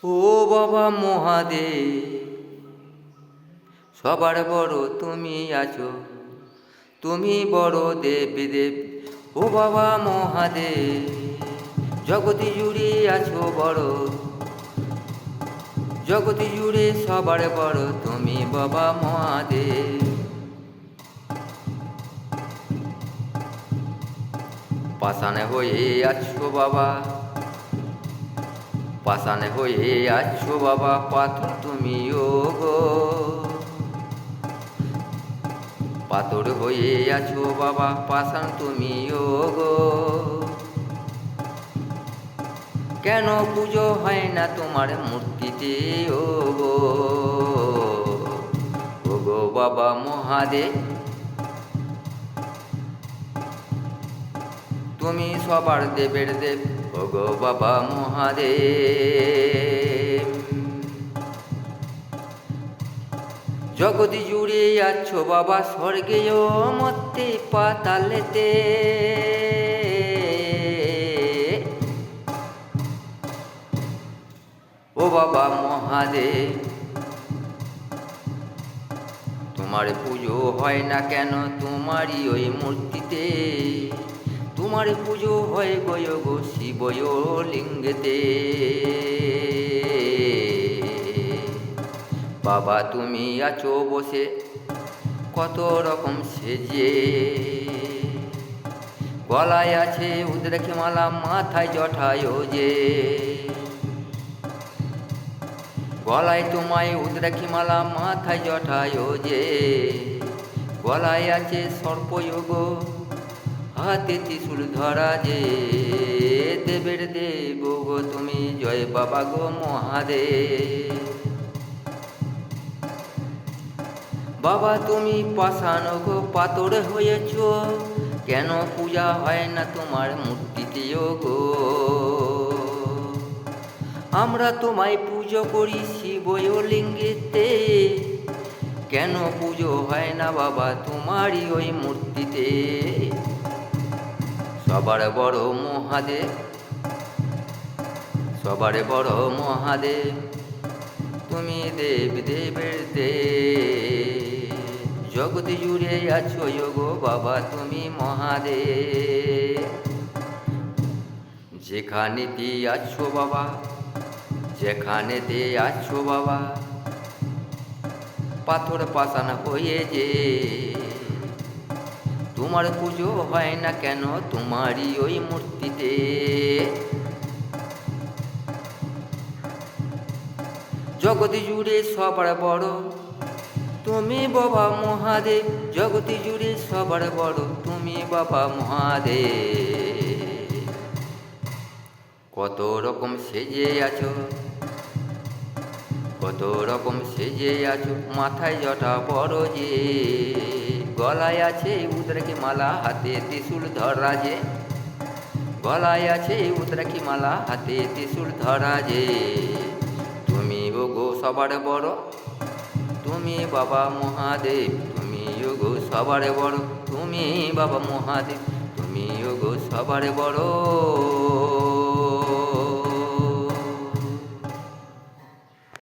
ও বাবা মহাদেব, সবার বড় তুমি আছো, তুমি বড় দেব দেব। ও বাবা মহাদেব, জগতি জুড়ে আছো বড়, জগতি জুড়ে সবার বড় তুমি বাবা মহাদেব। পাষাণে হয়ে আছো বাবা, পাষাণে হয়ে আছো বাবা, পাথর তুমিও গো। পাথর হয়ে আছো বাবা, পাষাণ তুমিও গো। কেন পুজো হয় না তোমার মূর্তিতে ও গো, ও গো বাবা মহাদেব। তুমি সবার দেবের দেব, ও গো বাবা মহাদেব। জগতি জুড়ে আছো বাবা, স্বর্গেও মর্তে পাতালেতে। ও বাবা মহাদেব, তোমার পুজো হয় না কেন তোমারই ওই মূর্তিতে। তোমার পুজো হয় গয় গো শিবয় লিঙ্গেতে। বাবা তুমি আছো বসে কত রকম সেজে, গলায় আছে উদ্রেক মালা, মাথায় জটায় যে। গলায় তোমায় উদ্রেকি মালা, মাথায় জটায় যে। গলায় আছে সর্পযোগ, হাতে ত্রিশূল ধরা যে। দেবের দেব গো তুমি, জয় বাবা গো মহাদেব। বাবা তুমি পাষাণ গো পাথর হয়েছ, কেন পূজা হয় না তোমার মূর্তিতেও গো। আমরা তোমায় পুজো করি শিবয় লিঙ্গেতে, কেন পুজো হয় না বাবা তোমারই ওই মূর্তিতে। সবার বড় মহাদেব, সবার বড় মহাদেব, তুমি দেব দেবের দেব। জগৎ জুড়ে আছো গো বাবা তুমি মহাদেব। যেখানেতে আছো বাবা, যেখানেতে আছো বাবা, পাথর পাষাণ হয়ে যে। তোমার পুজো হয় না কেন তোমারই ওই মূর্তিতে। জগৎ জুড়ে সবার বড় তুমি বাবা মহাদেব, জগৎ জুড়ে সবার বড় তুমি বাবা মহাদেব। কত রকম সেজে আছো, কত রকম সেজে আছো, মাথায় জটা বড় যে। গলায় আছে উদ্রেকি মালা, হাতে ত্রিশূল ধরা যে। গলায় আছে উদ্রেকি মালা, হাতে ত্রিশূল ধরা যে। তুমি ও গো সবার বড়, তুমি বাবা মহাদেব। তুমি ও গো সবার বড়, তুমি বাবা মহাদেব। তুমি ও গো সবার বড়।